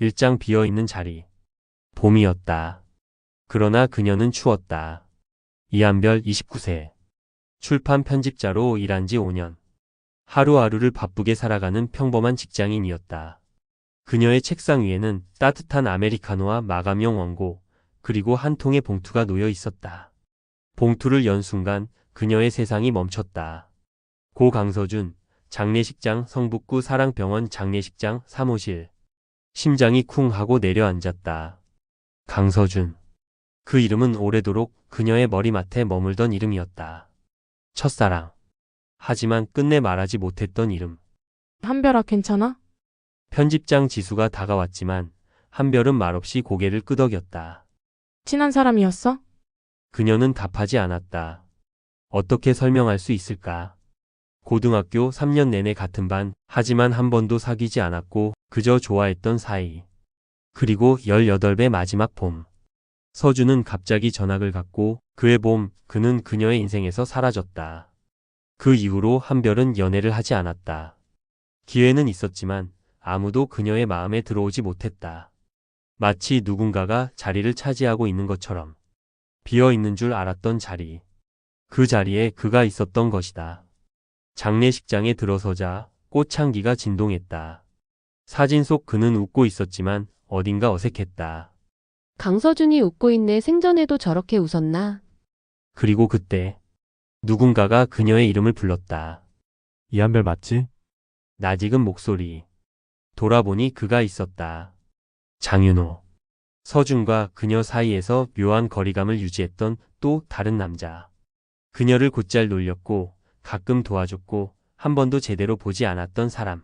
일장 비어있는 자리. 봄이었다. 그러나 그녀는 추웠다. 이한별 29세. 출판 편집자로 일한 지 5년. 하루하루를 바쁘게 살아가는 평범한 직장인이었다. 그녀의 책상 위에는 따뜻한 아메리카노와 마감용 원고, 그리고 한 통의 봉투가 놓여 있었다. 봉투를 연 순간 그녀의 세상이 멈췄다. 고 강서준, 장례식장 성북구 사랑병원 장례식장 사무실. 심장이 쿵 하고 내려앉았다. 강서준. 그 이름은 오래도록 그녀의 머리맡에 머물던 이름이었다. 첫사랑. 하지만 끝내 말하지 못했던 이름. 한별아, 괜찮아? 편집장 지수가 다가왔지만 한별은 말없이 고개를 끄덕였다. 친한 사람이었어? 그녀는 답하지 않았다. 어떻게 설명할 수 있을까? 고등학교 3년 내내 같은 반, 하지만 한 번도 사귀지 않았고 그저 좋아했던 사이. 그리고 18배 마지막 봄. 서준은 갑자기 전학을 갔고 그해 봄 그는 그녀의 인생에서 사라졌다. 그 이후로 한별은 연애를 하지 않았다. 기회는 있었지만 아무도 그녀의 마음에 들어오지 못했다. 마치 누군가가 자리를 차지하고 있는 것처럼. 비어 있는 줄 알았던 자리. 그 자리에 그가 있었던 것이다. 장례식장에 들어서자 꽃향기가 진동했다. 사진 속 그는 웃고 있었지만 어딘가 어색했다. 강서준이 웃고 있네. 생전에도 저렇게 웃었나? 그리고 그때 누군가가 그녀의 이름을 불렀다. 이한별 맞지? 낯익은 목소리. 돌아보니 그가 있었다. 장윤호. 서준과 그녀 사이에서 묘한 거리감을 유지했던 또 다른 남자. 그녀를 곧잘 놀렸고 가끔 도와줬고 한 번도 제대로 보지 않았던 사람.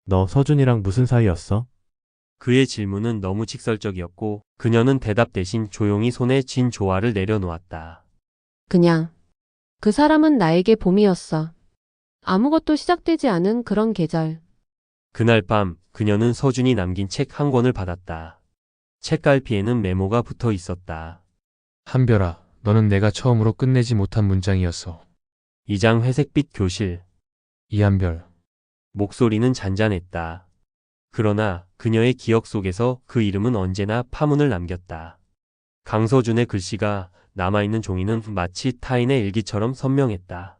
너 서준이랑 무슨 사이였어? 그의 질문은 너무 직설적이었고 그녀는 대답 대신 조용히 손에 쥔 조화를 내려놓았다. 그냥. 그 사람은 나에게 봄이었어. 아무것도 시작되지 않은 그런 계절. 그날 밤 그녀는 서준이 남긴 책 한 권을 받았다. 책갈피에는 메모가 붙어 있었다. 한별아, 너는 내가 처음으로 끝내지 못한 문장이었어. 2장 회색빛 교실. 이한별. 목소리는 잔잔했다. 그러나 그녀의 기억 속에서 그 이름은 언제나 파문을 남겼다. 강서준의 글씨가 남아있는 종이는 마치 타인의 일기처럼 선명했다.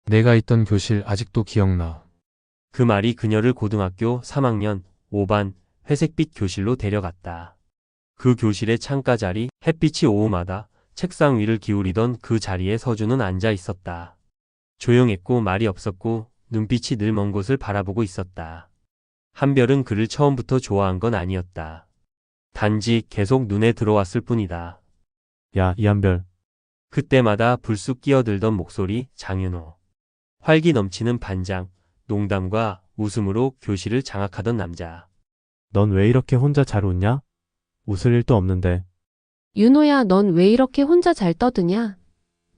내가 있던 교실 아직도 기억나. 그 말이 그녀를 고등학교 3학년 5반 회색빛 교실로 데려갔다. 그 교실의 창가 자리, 햇빛이 오후마다 책상 위를 기울이던 그 자리에 서준은 앉아 있었다. 조용했고 말이 없었고 눈빛이 늘 먼 곳을 바라보고 있었다. 한별은 그를 처음부터 좋아한 건 아니었다. 단지 계속 눈에 들어왔을 뿐이다. 야, 이한별. 그때마다 불쑥 끼어들던 목소리, 장윤호. 활기 넘치는 반장, 농담과 웃음으로 교실을 장악하던 남자. 넌 왜 이렇게 혼자 잘 웃냐? 웃을 일도 없는데. 윤호야, 넌 왜 이렇게 혼자 잘 떠드냐?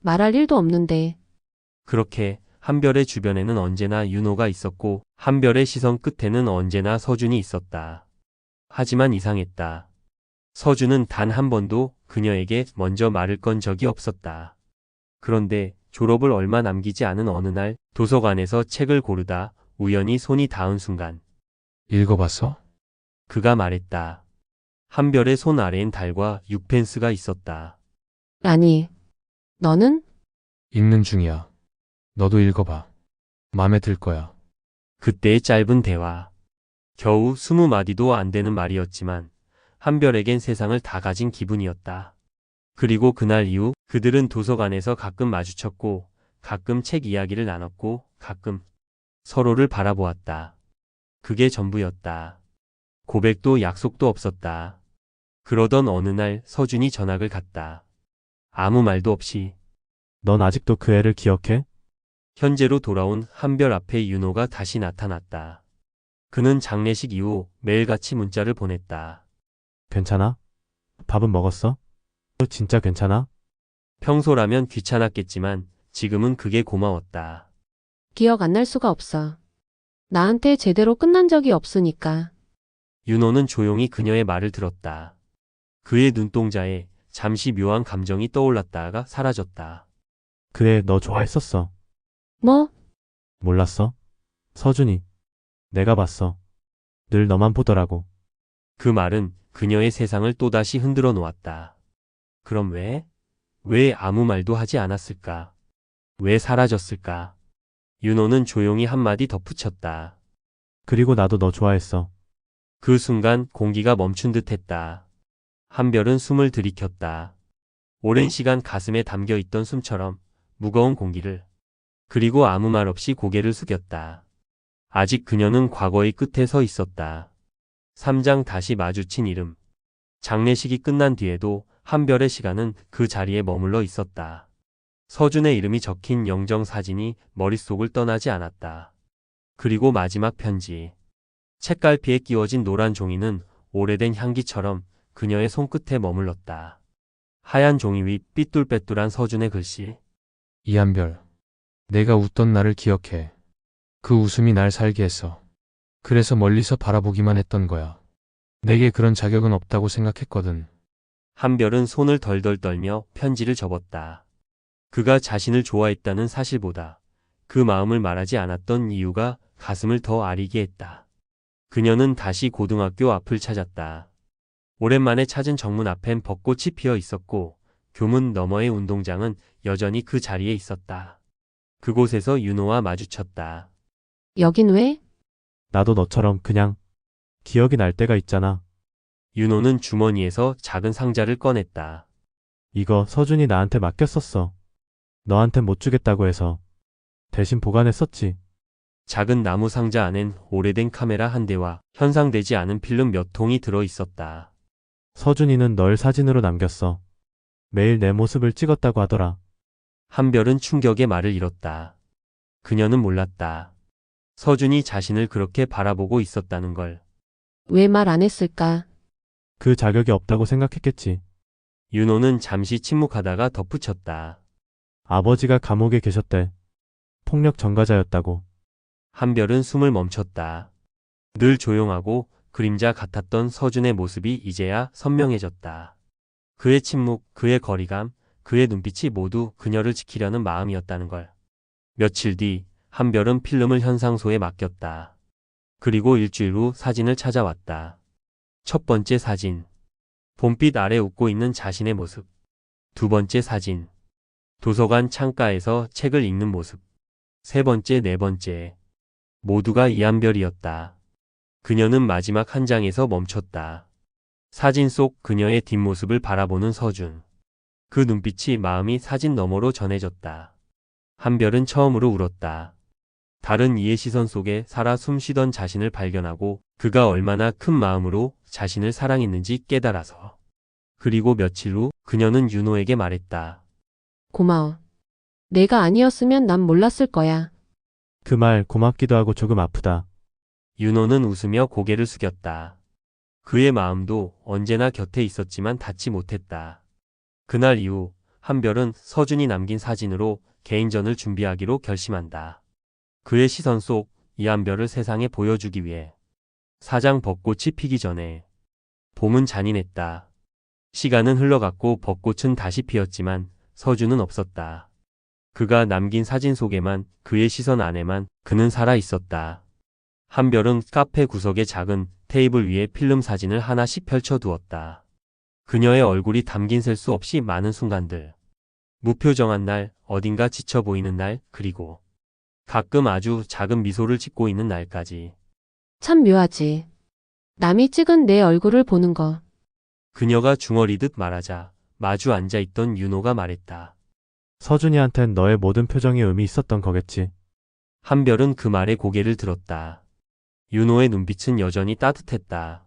말할 일도 없는데. 그렇게 한별의 주변에는 언제나 윤호가 있었고 한별의 시선 끝에는 언제나 서준이 있었다. 하지만 이상했다. 서준은 단 한 번도 그녀에게 먼저 말을 건 적이 없었다. 그런데 졸업을 얼마 남기지 않은 어느 날 도서관에서 책을 고르다 우연히 손이 닿은 순간 읽어봤어? 그가 말했다. 한별의 손 아래엔 달과 6펜스가 있었다. 아니, 너는? 읽는 중이야. 너도 읽어봐. 마음에 들 거야. 그때의 짧은 대화. 겨우 20마디도 안 되는 말이었지만 한별에겐 세상을 다 가진 기분이었다. 그리고 그날 이후 그들은 도서관에서 가끔 마주쳤고 가끔 책 이야기를 나눴고 가끔 서로를 바라보았다. 그게 전부였다. 고백도 약속도 없었다. 그러던 어느 날 서준이 전학을 갔다. 아무 말도 없이. 넌 아직도 그 애를 기억해? 현재로 돌아온 한별 앞에 윤호가 다시 나타났다. 그는 장례식 이후 매일같이 문자를 보냈다. 괜찮아? 밥은 먹었어? 너 진짜 괜찮아? 평소라면 귀찮았겠지만 지금은 그게 고마웠다. 기억 안 날 수가 없어. 나한테 제대로 끝난 적이 없으니까. 윤호는 조용히 그녀의 말을 들었다. 그의 눈동자에 잠시 묘한 감정이 떠올랐다가 사라졌다. 그 애 너 좋아했었어. 뭐? 몰랐어? 서준이. 내가 봤어. 늘 너만 보더라고. 그 말은 그녀의 세상을 또다시 흔들어 놓았다. 그럼 왜 아무 말도 하지 않았을까? 왜 사라졌을까? 윤호는 조용히 한마디 덧붙였다. 그리고 나도 너 좋아했어. 그 순간 공기가 멈춘 듯 했다. 한별은 숨을 들이켰다. 오랜 시간 가슴에 담겨 있던 숨처럼 무거운 공기를. 그리고 아무 말 없이 고개를 숙였다. 아직 그녀는 과거의 끝에 서 있었다. 3장 다시 마주친 이름. 장례식이 끝난 뒤에도 한별의 시간은 그 자리에 머물러 있었다. 서준의 이름이 적힌 영정 사진이 머릿속을 떠나지 않았다. 그리고 마지막 편지. 책갈피에 끼워진 노란 종이는 오래된 향기처럼 그녀의 손끝에 머물렀다. 하얀 종이 위 삐뚤빼뚤한 서준의 글씨. 이한별. 내가 웃던 나를 기억해. 그 웃음이 날 살게 했어. 그래서 멀리서 바라보기만 했던 거야. 내게 그런 자격은 없다고 생각했거든. 한별은 손을 덜덜 떨며 편지를 접었다. 그가 자신을 좋아했다는 사실보다 그 마음을 말하지 않았던 이유가 가슴을 더 아리게 했다. 그녀는 다시 고등학교 앞을 찾았다. 오랜만에 찾은 정문 앞엔 벚꽃이 피어 있었고 교문 너머의 운동장은 여전히 그 자리에 있었다. 그곳에서 윤호와 마주쳤다. 여긴 왜? 나도 너처럼 그냥 기억이 날 때가 있잖아. 윤호는 주머니에서 작은 상자를 꺼냈다. 이거 서준이 나한테 맡겼었어. 너한텐 못 주겠다고 해서 대신 보관했었지. 작은 나무 상자 안엔 오래된 카메라 한 대와 현상되지 않은 필름 몇 통이 들어 있었다. 서준이는 널 사진으로 남겼어. 매일 내 모습을 찍었다고 하더라. 한별은 충격의 말을 잃었다. 그녀는 몰랐다. 서준이 자신을 그렇게 바라보고 있었다는 걸. 왜 말 안 했을까? 그 자격이 없다고 생각했겠지. 윤호는 잠시 침묵하다가 덧붙였다. 아버지가 감옥에 계셨대. 폭력 전가자였다고. 한별은 숨을 멈췄다. 늘 조용하고 그림자 같았던 서준의 모습이 이제야 선명해졌다. 그의 침묵, 그의 거리감, 그의 눈빛이 모두 그녀를 지키려는 마음이었다는 걸. 며칠 뒤 한별은 필름을 현상소에 맡겼다. 그리고 일주일 후 사진을 찾아왔다. 첫 번째 사진. 봄빛 아래 웃고 있는 자신의 모습. 두 번째 사진. 도서관 창가에서 책을 읽는 모습. 세 번째, 네 번째. 모두가 이한별이었다. 그녀는 마지막 한 장에서 멈췄다. 사진 속 그녀의 뒷모습을 바라보는 서준. 그 눈빛이 마음이 사진 너머로 전해졌다. 한별은 처음으로 울었다. 다른 이의 시선 속에 살아 숨쉬던 자신을 발견하고 그가 얼마나 큰 마음으로 자신을 사랑했는지 깨달아서. 그리고 며칠 후 그녀는 윤호에게 말했다. 고마워. 내가 아니었으면 난 몰랐을 거야. 그 말 고맙기도 하고 조금 아프다. 윤호는 웃으며 고개를 숙였다. 그의 마음도 언제나 곁에 있었지만 닿지 못했다. 그날 이후 한별은 서준이 남긴 사진으로 개인전을 준비하기로 결심한다. 그의 시선 속 이한별을 세상에 보여주기 위해. 사장 벚꽃이 피기 전에. 봄은 잔인했다. 시간은 흘러갔고 벚꽃은 다시 피었지만 서준은 없었다. 그가 남긴 사진 속에만, 그의 시선 안에만 그는 살아 있었다. 한별은 카페 구석의 작은 테이블 위에 필름 사진을 하나씩 펼쳐두었다. 그녀의 얼굴이 담긴 셀 수 없이 많은 순간들. 무표정한 날, 어딘가 지쳐 보이는 날, 그리고 가끔 아주 작은 미소를 짓고 있는 날까지. 참 묘하지. 남이 찍은 내 얼굴을 보는 거. 그녀가 중얼이듯 말하자 마주 앉아있던 윤호가 말했다. 서준이한텐 너의 모든 표정이 의미 있었던 거겠지. 한별은 그 말에 고개를 들었다. 윤호의 눈빛은 여전히 따뜻했다.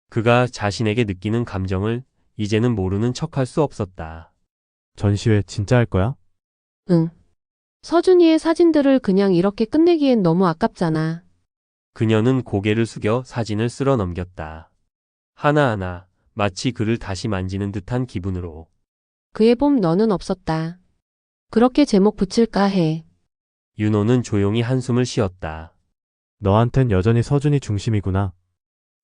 그가 자신에게 느끼는 감정을 이제는 모르는 척할 수 없었다. 전시회 진짜 할 거야? 응. 서준이의 사진들을 그냥 이렇게 끝내기엔 너무 아깝잖아. 그녀는 고개를 숙여 사진을 쓸어 넘겼다. 하나하나 마치 그를 다시 만지는 듯한 기분으로. 그의 봄 너는 없었다. 그렇게 제목 붙일까 해. 윤호는 조용히 한숨을 쉬었다. 너한텐 여전히 서준이 중심이구나.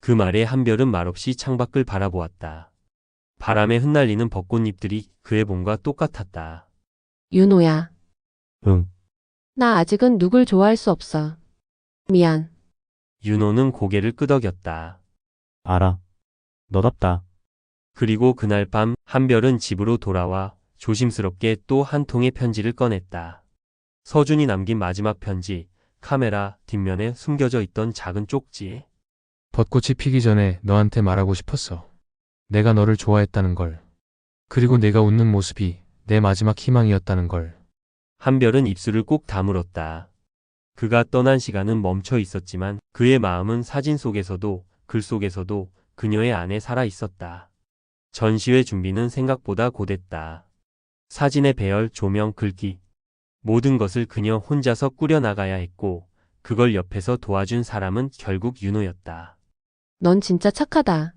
그 말에 한별은 말없이 창밖을 바라보았다. 바람에 흩날리는 벚꽃잎들이 그의 봄과 똑같았다. 윤호야. 응. 나 아직은 누굴 좋아할 수 없어. 미안. 윤호는 고개를 끄덕였다. 알아. 너답다. 그리고 그날 밤 한별은 집으로 돌아와 조심스럽게 또 한 통의 편지를 꺼냈다. 서준이 남긴 마지막 편지, 카메라 뒷면에 숨겨져 있던 작은 쪽지. 벚꽃이 피기 전에 너한테 말하고 싶었어. 내가 너를 좋아했다는 걸. 그리고 내가 웃는 모습이 내 마지막 희망이었다는 걸. 한별은 입술을 꼭 다물었다. 그가 떠난 시간은 멈춰 있었지만 그의 마음은 사진 속에서도 글 속에서도 그녀의 안에 살아 있었다. 전시회 준비는 생각보다 고됐다. 사진의 배열, 조명, 글귀. 모든 것을 그녀 혼자서 꾸려나가야 했고 그걸 옆에서 도와준 사람은 결국 윤호였다. 넌 진짜 착하다.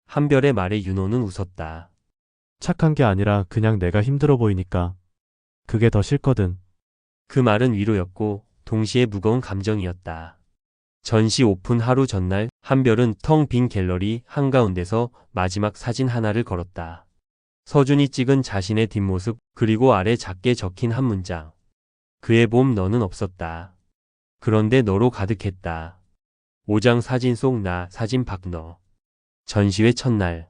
한별의 말에 윤호는 웃었다. 착한 게 아니라 그냥 내가 힘들어 보이니까. 그게 더 싫거든. 그 말은 위로였고 동시에 무거운 감정이었다. 전시 오픈 하루 전날 한별은 텅 빈 갤러리 한가운데서 마지막 사진 하나를 걸었다. 서준이 찍은 자신의 뒷모습 그리고 아래 작게 적힌 한 문장. 그의 봄 너는 없었다. 그런데 너로 가득했다. 5장 사진 속 나 사진 박 너. 전시회 첫날.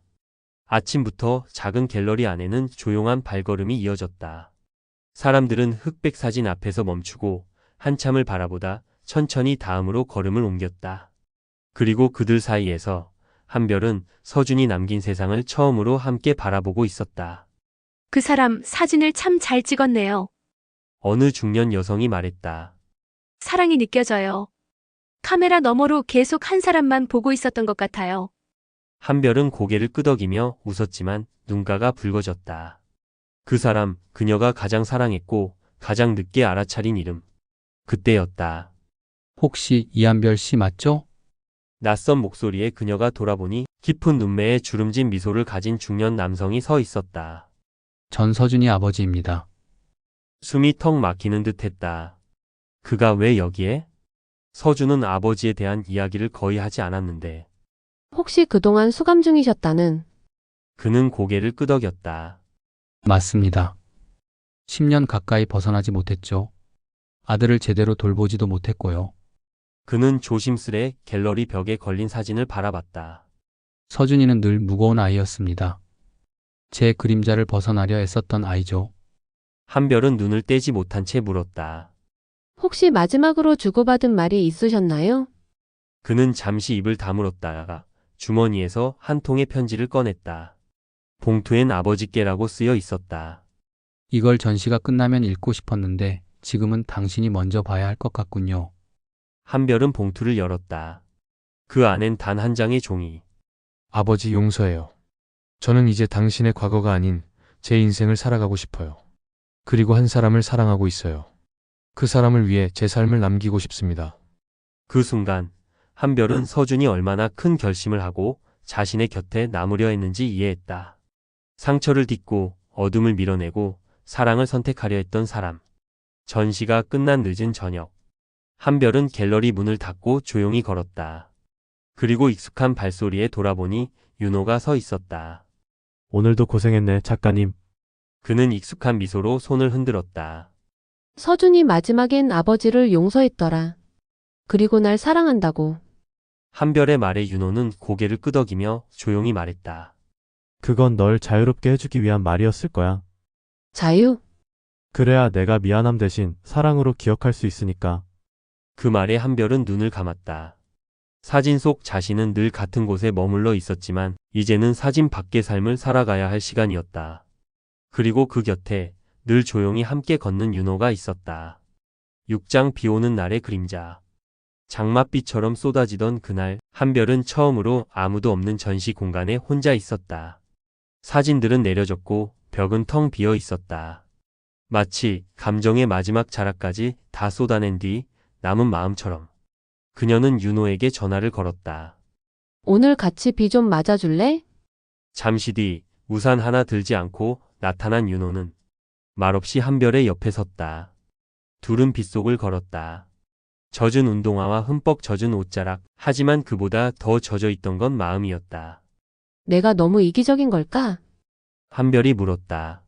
아침부터 작은 갤러리 안에는 조용한 발걸음이 이어졌다. 사람들은 흑백 사진 앞에서 멈추고 한참을 바라보다 천천히 다음으로 걸음을 옮겼다. 그리고 그들 사이에서 한별은 서준이 남긴 세상을 처음으로 함께 바라보고 있었다. 그 사람 사진을 참 잘 찍었네요. 어느 중년 여성이 말했다. 사랑이 느껴져요. 카메라 너머로 계속 한 사람만 보고 있었던 것 같아요. 한별은 고개를 끄덕이며 웃었지만 눈가가 붉어졌다. 그 사람, 그녀가 가장 사랑했고 가장 늦게 알아차린 이름. 그때였다. 혹시 이한별 씨 맞죠? 낯선 목소리에 그녀가 돌아보니 깊은 눈매에 주름진 미소를 가진 중년 남성이 서 있었다. 전서준이 아버지입니다. 숨이 턱 막히는 듯 했다. 그가 왜 여기에? 서준은 아버지에 대한 이야기를 거의 하지 않았는데 혹시 그동안 수감 중이셨다는? 그는 고개를 끄덕였다. 맞습니다. 10년 가까이 벗어나지 못했죠. 아들을 제대로 돌보지도 못했고요. 그는 조심스레 갤러리 벽에 걸린 사진을 바라봤다. 서준이는 늘 무거운 아이였습니다. 제 그림자를 벗어나려 애썼던 아이죠. 한별은 눈을 떼지 못한 채 물었다. 혹시 마지막으로 주고받은 말이 있으셨나요? 그는 잠시 입을 다물었다가 주머니에서 한 통의 편지를 꺼냈다. 봉투엔 아버지께라고 쓰여 있었다. 이걸 전시가 끝나면 읽고 싶었는데 지금은 당신이 먼저 봐야 할 것 같군요. 한별은 봉투를 열었다. 그 안엔 단 한 장의 종이. 아버지 용서해요. 저는 이제 당신의 과거가 아닌 제 인생을 살아가고 싶어요. 그리고 한 사람을 사랑하고 있어요. 그 사람을 위해 제 삶을 남기고 싶습니다. 그 순간 한별은 서준이 얼마나 큰 결심을 하고 자신의 곁에 남으려 했는지 이해했다. 상처를 딛고 어둠을 밀어내고 사랑을 선택하려 했던 사람. 전시가 끝난 늦은 저녁. 한별은 갤러리 문을 닫고 조용히 걸었다. 그리고 익숙한 발소리에 돌아보니 윤호가 서 있었다. 오늘도 고생했네, 작가님. 그는 익숙한 미소로 손을 흔들었다. 서준이 마지막엔 아버지를 용서했더라. 그리고 날 사랑한다고. 한별의 말에 윤호는 고개를 끄덕이며 조용히 말했다. 그건 널 자유롭게 해주기 위한 말이었을 거야. 자유? 그래야 내가 미안함 대신 사랑으로 기억할 수 있으니까. 그 말에 한별은 눈을 감았다. 사진 속 자신은 늘 같은 곳에 머물러 있었지만 이제는 사진 밖의 삶을 살아가야 할 시간이었다. 그리고 그 곁에 늘 조용히 함께 걷는 윤호가 있었다. 6장 비 오는 날의 그림자. 장맛비처럼 쏟아지던 그날 한별은 처음으로 아무도 없는 전시 공간에 혼자 있었다. 사진들은 내려졌고 벽은 텅 비어 있었다. 마치 감정의 마지막 자락까지 다 쏟아낸 뒤 남은 마음처럼. 그녀는 윤호에게 전화를 걸었다. 오늘 같이 비 좀 맞아줄래? 잠시 뒤 우산 하나 들지 않고 나타난 윤호는 말없이 한별의 옆에 섰다. 둘은 빗속을 걸었다. 젖은 운동화와 흠뻑 젖은 옷자락, 하지만 그보다 더 젖어 있던 건 마음이었다. 내가 너무 이기적인 걸까? 한별이 물었다.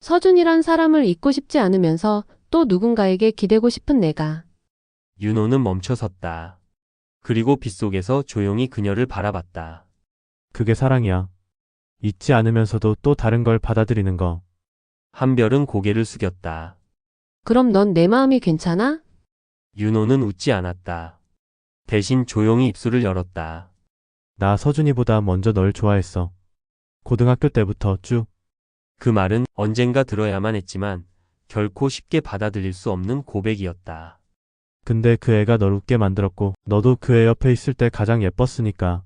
서준이란 사람을 잊고 싶지 않으면서 또 누군가에게 기대고 싶은 내가. 윤호는 멈춰 섰다. 그리고 빗속에서 조용히 그녀를 바라봤다. 그게 사랑이야. 잊지 않으면서도 또 다른 걸 받아들이는 거. 한별은 고개를 숙였다. 그럼 넌 내 마음이 괜찮아? 윤호는 웃지 않았다. 대신 조용히 입술을 열었다. 나 서준이보다 먼저 널 좋아했어. 고등학교 때부터 쭉. 그 말은 언젠가 들어야만 했지만 결코 쉽게 받아들일 수 없는 고백이었다. 근데 그 애가 널 웃게 만들었고 너도 그 애 옆에 있을 때 가장 예뻤으니까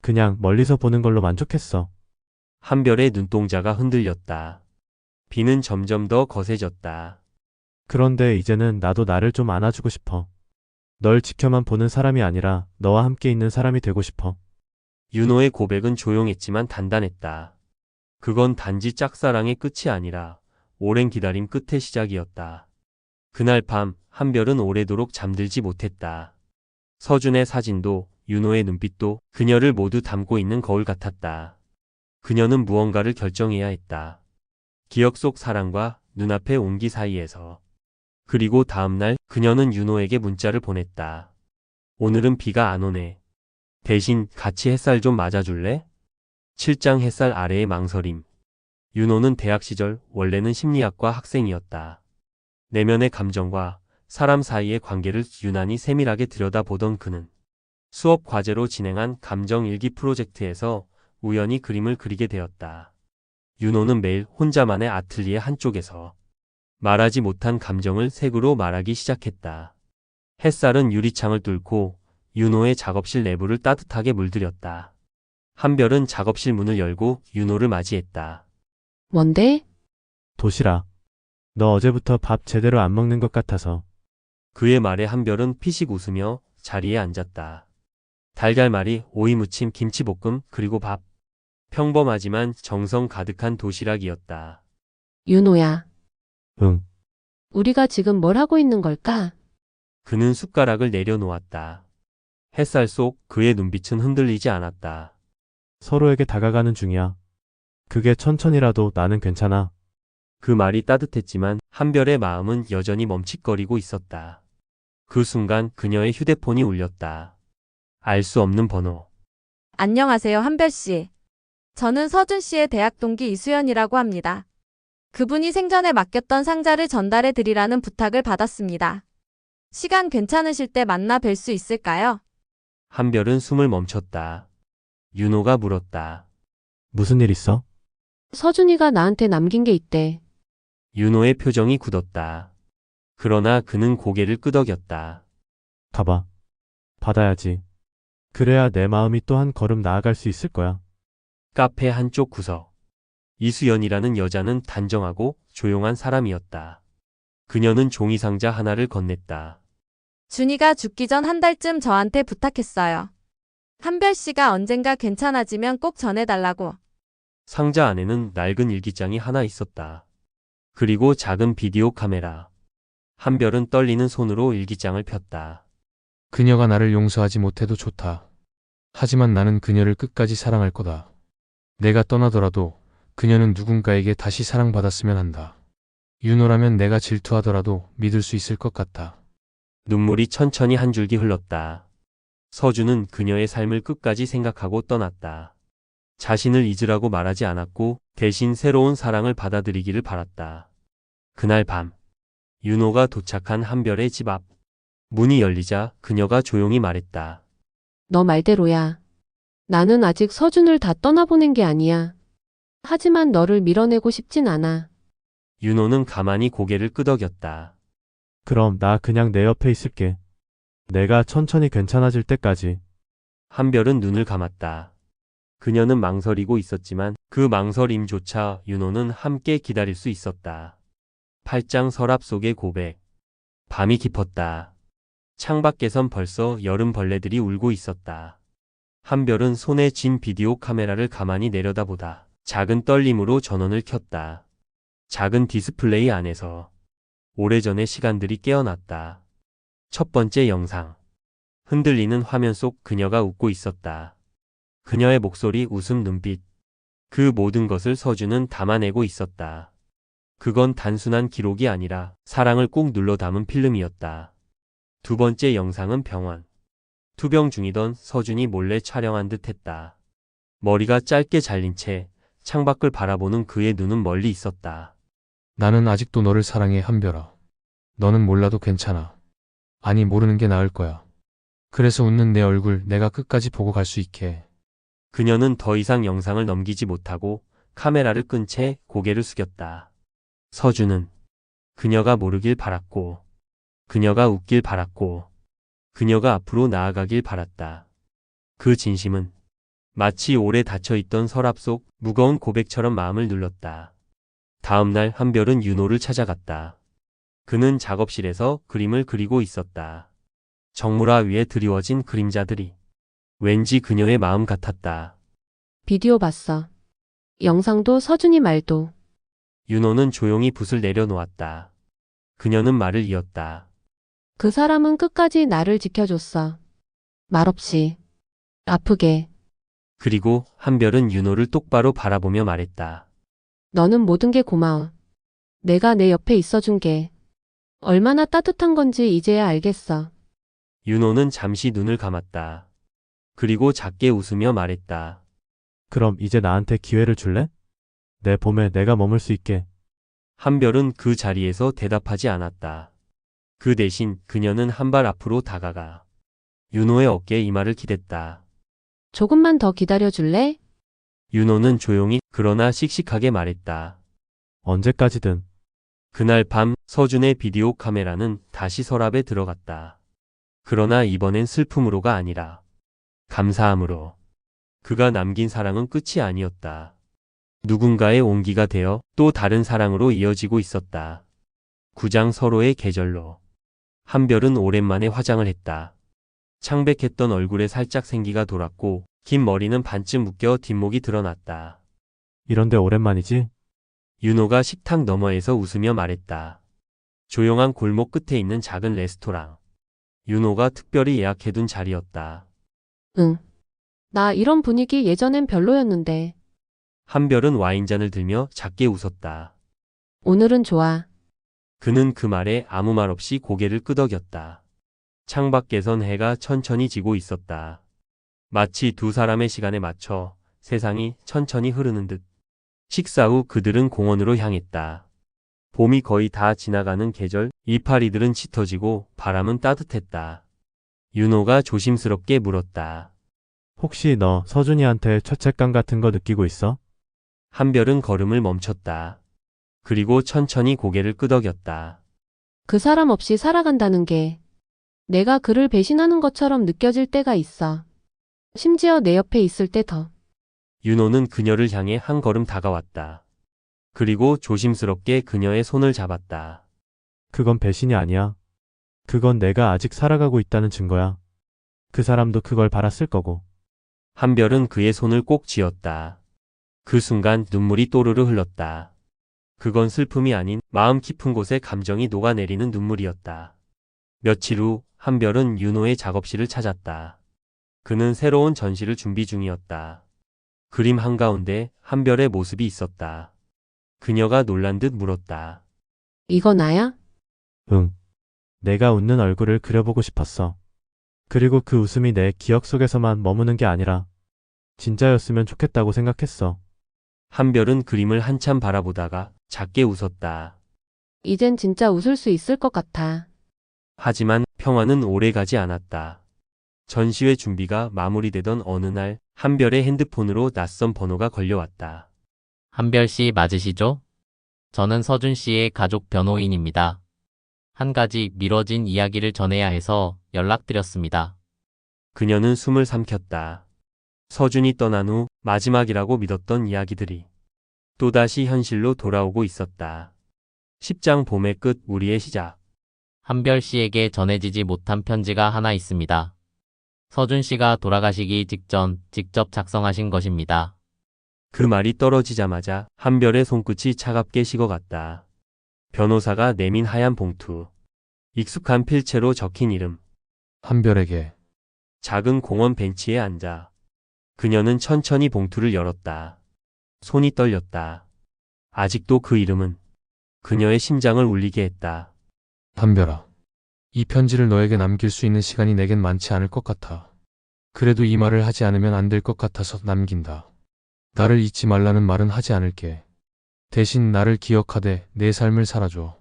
그냥 멀리서 보는 걸로 만족했어. 한별의 눈동자가 흔들렸다. 비는 점점 더 거세졌다. 그런데 이제는 나도 나를 좀 안아주고 싶어. 널 지켜만 보는 사람이 아니라 너와 함께 있는 사람이 되고 싶어. 윤호의 고백은 조용했지만 단단했다. 그건 단지 짝사랑의 끝이 아니라 오랜 기다림 끝의 시작이었다. 그날 밤 한별은 오래도록 잠들지 못했다. 서준의 사진도 윤호의 눈빛도 그녀를 모두 담고 있는 거울 같았다. 그녀는 무언가를 결정해야 했다. 기억 속 사랑과 눈앞의 온기 사이에서. 그리고 다음날 그녀는 윤호에게 문자를 보냈다. 오늘은 비가 안 오네. 대신 같이 햇살 좀 맞아줄래? 7장 햇살 아래의 망설임. 윤호는 대학 시절 원래는 심리학과 학생이었다. 내면의 감정과 사람 사이의 관계를 유난히 세밀하게 들여다보던 그는 수업 과제로 진행한 감정일기 프로젝트에서 우연히 그림을 그리게 되었다. 윤호는 매일 혼자만의 아틀리에 한쪽에서 말하지 못한 감정을 색으로 말하기 시작했다. 햇살은 유리창을 뚫고 윤호의 작업실 내부를 따뜻하게 물들였다. 한별은 작업실 문을 열고 윤호를 맞이했다. 뭔데? 도시락. 너 어제부터 밥 제대로 안 먹는 것 같아서. 그의 말에 한별은 피식 웃으며 자리에 앉았다. 달걀말이, 오이 무침, 김치볶음, 그리고 밥. 평범하지만 정성 가득한 도시락이었다. 윤호야. 응. 우리가 지금 뭘 하고 있는 걸까? 그는 숟가락을 내려놓았다. 햇살 속 그의 눈빛은 흔들리지 않았다. 서로에게 다가가는 중이야. 그게 천천히라도 나는 괜찮아. 그 말이 따뜻했지만 한별의 마음은 여전히 멈칫거리고 있었다. 그 순간 그녀의 휴대폰이 울렸다. 알 수 없는 번호. 안녕하세요, 한별 씨. 저는 서준 씨의 대학 동기 이수연이라고 합니다. 그분이 생전에 맡겼던 상자를 전달해 드리라는 부탁을 받았습니다. 시간 괜찮으실 때 만나 뵐 수 있을까요? 한별은 숨을 멈췄다. 윤호가 물었다. 무슨 일 있어? 서준이가 나한테 남긴 게 있대. 윤호의 표정이 굳었다. 그러나 그는 고개를 끄덕였다. 가봐. 받아야지. 그래야 내 마음이 또 한 걸음 나아갈 수 있을 거야. 카페 한쪽 구석. 이수연이라는 여자는 단정하고 조용한 사람이었다. 그녀는 종이상자 하나를 건넸다. 준이가 죽기 전 한 달쯤 저한테 부탁했어요. 한별 씨가 언젠가 괜찮아지면 꼭 전해달라고. 상자 안에는 낡은 일기장이 하나 있었다. 그리고 작은 비디오 카메라. 한별은 떨리는 손으로 일기장을 폈다. 그녀가 나를 용서하지 못해도 좋다. 하지만 나는 그녀를 끝까지 사랑할 거다. 내가 떠나더라도 그녀는 누군가에게 다시 사랑받았으면 한다. 윤호라면 내가 질투하더라도 믿을 수 있을 것 같다. 눈물이 천천히 한 줄기 흘렀다. 서준은 그녀의 삶을 끝까지 생각하고 떠났다. 자신을 잊으라고 말하지 않았고 대신 새로운 사랑을 받아들이기를 바랐다. 그날 밤, 윤호가 도착한 한별의 집 앞. 문이 열리자 그녀가 조용히 말했다. 너 말대로야. 나는 아직 서준을 다 떠나보낸 게 아니야. 하지만 너를 밀어내고 싶진 않아. 윤호는 가만히 고개를 끄덕였다. 그럼 나 그냥 내 옆에 있을게. 내가 천천히 괜찮아질 때까지. 한별은 눈을 감았다. 그녀는 망설이고 있었지만 그 망설임조차 윤호는 함께 기다릴 수 있었다. 8장 서랍 속의 고백. 밤이 깊었다. 창밖에선 벌써 여름 벌레들이 울고 있었다. 한별은 손에 쥔 비디오 카메라를 가만히 내려다보다 작은 떨림으로 전원을 켰다. 작은 디스플레이 안에서 오래전의 시간들이 깨어났다. 첫 번째 영상. 흔들리는 화면 속 그녀가 웃고 있었다. 그녀의 목소리, 웃음, 눈빛. 그 모든 것을 서준은 담아내고 있었다. 그건 단순한 기록이 아니라 사랑을 꾹 눌러 담은 필름이었다. 두 번째 영상은 병원. 투병 중이던 서준이 몰래 촬영한 듯 했다. 머리가 짧게 잘린 채 창밖을 바라보는 그의 눈은 멀리 있었다. 나는 아직도 너를 사랑해, 한별아. 너는 몰라도 괜찮아. 아니, 모르는 게 나을 거야. 그래서 웃는 내 얼굴 내가 끝까지 보고 갈 수 있게. 그녀는 더 이상 영상을 넘기지 못하고 카메라를 끈 채 고개를 숙였다. 서준은 그녀가 모르길 바랐고, 그녀가 웃길 바랐고, 그녀가 앞으로 나아가길 바랐다. 그 진심은 마치 오래 닫혀있던 서랍 속 무거운 고백처럼 마음을 눌렀다. 다음 날 한별은 윤호를 찾아갔다. 그는 작업실에서 그림을 그리고 있었다. 정물화 위에 드리워진 그림자들이 왠지 그녀의 마음 같았다. 비디오 봤어. 영상도 서준이 말도. 윤호는 조용히 붓을 내려놓았다. 그녀는 말을 이었다. 그 사람은 끝까지 나를 지켜줬어. 말없이. 아프게. 그리고 한별은 윤호를 똑바로 바라보며 말했다. 너는 모든 게 고마워. 내가 내 옆에 있어준 게 얼마나 따뜻한 건지 이제야 알겠어. 윤호는 잠시 눈을 감았다. 그리고 작게 웃으며 말했다. 그럼 이제 나한테 기회를 줄래? 내 봄에 내가 머물 수 있게. 한별은 그 자리에서 대답하지 않았다. 그 대신 그녀는 한 발 앞으로 다가가 윤호의 어깨에 이마를 기댔다. 조금만 더 기다려줄래? 윤호는 조용히 그러나 씩씩하게 말했다. 언제까지든. 그날 밤 서준의 비디오 카메라는 다시 서랍에 들어갔다. 그러나 이번엔 슬픔으로가 아니라 감사함으로. 그가 남긴 사랑은 끝이 아니었다. 누군가의 온기가 되어 또 다른 사랑으로 이어지고 있었다. 9장 서로의 계절로. 한별은 오랜만에 화장을 했다. 창백했던 얼굴에 살짝 생기가 돌았고 긴 머리는 반쯤 묶여 뒷목이 드러났다. 이런데 오랜만이지? 윤호가 식탁 너머에서 웃으며 말했다. 조용한 골목 끝에 있는 작은 레스토랑. 윤호가 특별히 예약해둔 자리였다. 응. 나 이런 분위기 예전엔 별로였는데 한별은 와인잔을 들며 작게 웃었다. 오늘은 좋아. 그는 그 말에 아무 말 없이 고개를 끄덕였다. 창밖에선 해가 천천히 지고 있었다. 마치 두 사람의 시간에 맞춰 세상이 천천히 흐르는 듯. 식사 후 그들은 공원으로 향했다. 봄이 거의 다 지나가는 계절, 이파리들은 짙어지고 바람은 따뜻했다. 윤호가 조심스럽게 물었다. 혹시 너 서준이한테 죄책감 같은 거 느끼고 있어? 한별은 걸음을 멈췄다. 그리고 천천히 고개를 끄덕였다. 그 사람 없이 살아간다는 게 내가 그를 배신하는 것처럼 느껴질 때가 있어. 심지어 내 옆에 있을 때 더. 윤호는 그녀를 향해 한 걸음 다가왔다. 그리고 조심스럽게 그녀의 손을 잡았다. 그건 배신이 아니야. 그건 내가 아직 살아가고 있다는 증거야. 그 사람도 그걸 바랐을 거고. 한별은 그의 손을 꼭 쥐었다. 그 순간 눈물이 또르르 흘렀다. 그건 슬픔이 아닌 마음 깊은 곳에 감정이 녹아내리는 눈물이었다. 며칠 후 한별은 윤호의 작업실을 찾았다. 그는 새로운 전시를 준비 중이었다. 그림 한가운데 한별의 모습이 있었다. 그녀가 놀란 듯 물었다. 이거 나야? 응. 내가 웃는 얼굴을 그려보고 싶었어. 그리고 그 웃음이 내 기억 속에서만 머무는 게 아니라 진짜였으면 좋겠다고 생각했어. 한별은 그림을 한참 바라보다가 작게 웃었다. 이젠 진짜 웃을 수 있을 것 같아. 하지만 평화는 오래가지 않았다. 전시회 준비가 마무리되던 어느 날 한별의 핸드폰으로 낯선 번호가 걸려왔다. 한별 씨 맞으시죠? 저는 서준 씨의 가족 변호인입니다. 한 가지 미뤄진 이야기를 전해야 해서 연락드렸습니다. 그녀는 숨을 삼켰다. 서준이 떠난 후 마지막이라고 믿었던 이야기들이 또다시 현실로 돌아오고 있었다. 10장 봄의 끝 우리의 시작. 한별 씨에게 전해지지 못한 편지가 하나 있습니다. 서준 씨가 돌아가시기 직전 직접 작성하신 것입니다. 그 말이 떨어지자마자 한별의 손끝이 차갑게 식어갔다. 변호사가 내민 하얀 봉투. 익숙한 필체로 적힌 이름. 한별에게. 작은 공원 벤치에 앉아. 그녀는 천천히 봉투를 열었다. 손이 떨렸다. 아직도 그 이름은 그녀의 심장을 울리게 했다. 한별아. 이 편지를 너에게 남길 수 있는 시간이 내겐 많지 않을 것 같아. 그래도 이 말을 하지 않으면 안 될 것 같아서 남긴다. 나를 잊지 말라는 말은 하지 않을게. 대신 나를 기억하되 내 삶을 살아줘.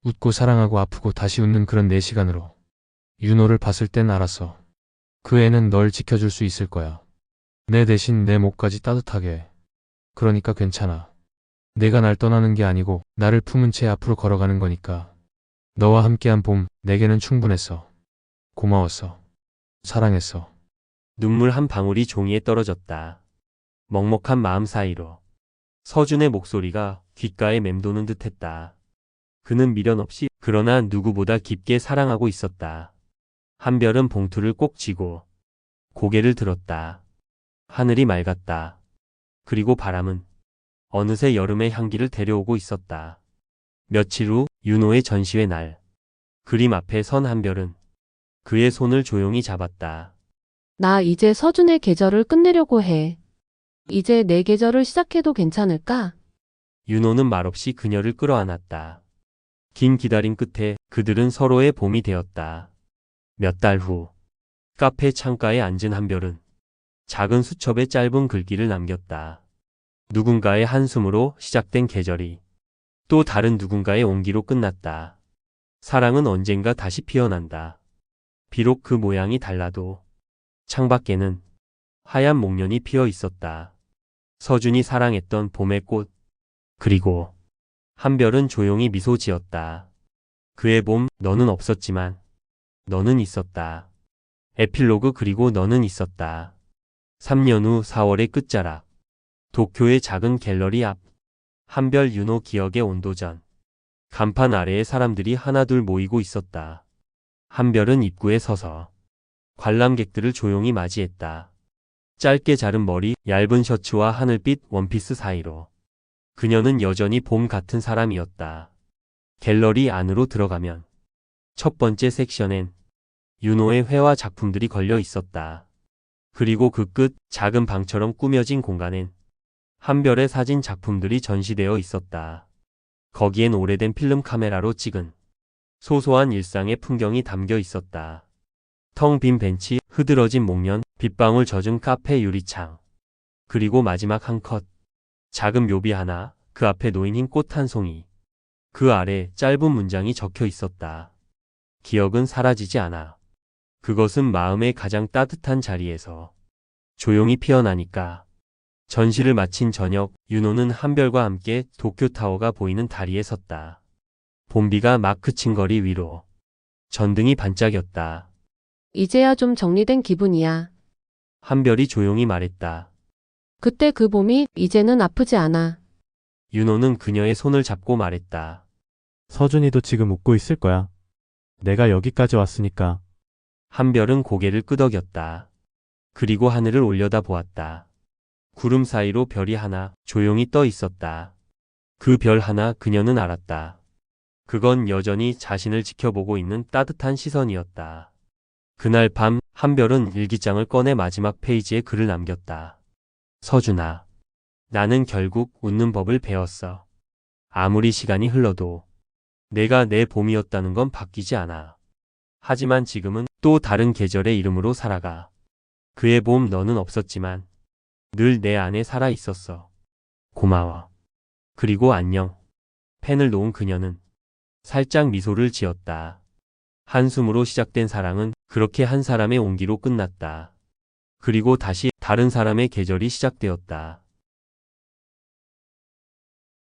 웃고 사랑하고 아프고 다시 웃는 그런 내 시간으로. 윤호를 봤을 땐 알았어. 그 애는 널 지켜줄 수 있을 거야. 내 대신 내 목까지 따뜻하게. 그러니까 괜찮아. 내가 날 떠나는 게 아니고 나를 품은 채 앞으로 걸어가는 거니까. 너와 함께한 봄, 내게는 충분했어. 고마웠어. 사랑했어. 눈물 한 방울이 종이에 떨어졌다. 먹먹한 마음 사이로. 서준의 목소리가 귓가에 맴도는 듯했다. 그는 미련 없이 그러나 누구보다 깊게 사랑하고 있었다. 한별은 봉투를 꼭 쥐고 고개를 들었다. 하늘이 맑았다. 그리고 바람은 어느새 여름의 향기를 데려오고 있었다. 며칠 후 윤호의 전시회 날. 그림 앞에 선 한별은 그의 손을 조용히 잡았다. 나 이제 서준의 계절을 끝내려고 해. 이제 내 계절을 시작해도 괜찮을까? 윤호는 말없이 그녀를 끌어안았다. 긴 기다림 끝에 그들은 서로의 봄이 되었다. 몇 달 후 카페 창가에 앉은 한별은 작은 수첩에 짧은 글귀를 남겼다. 누군가의 한숨으로 시작된 계절이 또 다른 누군가의 온기로 끝났다. 사랑은 언젠가 다시 피어난다. 비록 그 모양이 달라도 창밖에는 하얀 목련이 피어 있었다. 서준이 사랑했던 봄의 꽃. 그리고 한별은 조용히 미소 지었다. 그의 봄, 너는 없었지만 너는 있었다. 에필로그 그리고 너는 있었다. 3년 후 4월의 끝자락. 도쿄의 작은 갤러리 앞. 한별 윤호 기억의 온도전. 간판 아래에 사람들이 하나둘 모이고 있었다. 한별은 입구에 서서 관람객들을 조용히 맞이했다. 짧게 자른 머리, 얇은 셔츠와 하늘빛 원피스 사이로. 그녀는 여전히 봄 같은 사람이었다. 갤러리 안으로 들어가면 첫 번째 섹션엔 윤호의 회화 작품들이 걸려 있었다. 그리고 그 끝 작은 방처럼 꾸며진 공간엔 한별의 사진 작품들이 전시되어 있었다. 거기엔 오래된 필름 카메라로 찍은 소소한 일상의 풍경이 담겨 있었다. 텅 빈 벤치, 흐드러진 목련, 빗방울 젖은 카페 유리창. 그리고 마지막 한 컷. 작은 묘비 하나, 그 앞에 놓인 흰 꽃 한 송이. 그 아래 짧은 문장이 적혀 있었다. 기억은 사라지지 않아. 그것은 마음의 가장 따뜻한 자리에서 조용히 피어나니까. 전시를 마친 저녁, 윤호는 한별과 함께 도쿄타워가 보이는 다리에 섰다. 봄비가 막 그친 거리 위로 전등이 반짝였다. 이제야 좀 정리된 기분이야. 한별이 조용히 말했다. 그때 그 봄이 이제는 아프지 않아. 윤호는 그녀의 손을 잡고 말했다. 서준이도 지금 웃고 있을 거야. 내가 여기까지 왔으니까. 한별은 고개를 끄덕였다. 그리고 하늘을 올려다 보았다. 구름 사이로 별이 하나 조용히 떠 있었다. 그 별 하나 그녀는 알았다. 그건 여전히 자신을 지켜보고 있는 따뜻한 시선이었다. 그날 밤 한별은 일기장을 꺼내 마지막 페이지에 글을 남겼다. 서준아, 나는 결국 웃는 법을 배웠어. 아무리 시간이 흘러도 내가 내 봄이었다는 건 바뀌지 않아. 하지만 지금은 또 다른 계절의 이름으로 살아가. 그의 봄 너는 없었지만 늘 내 안에 살아 있었어. 고마워. 그리고 안녕. 펜을 놓은 그녀는 살짝 미소를 지었다. 한숨으로 시작된 사랑은 그렇게 한 사람의 온기로 끝났다. 그리고 다시 다른 사람의 계절이 시작되었다.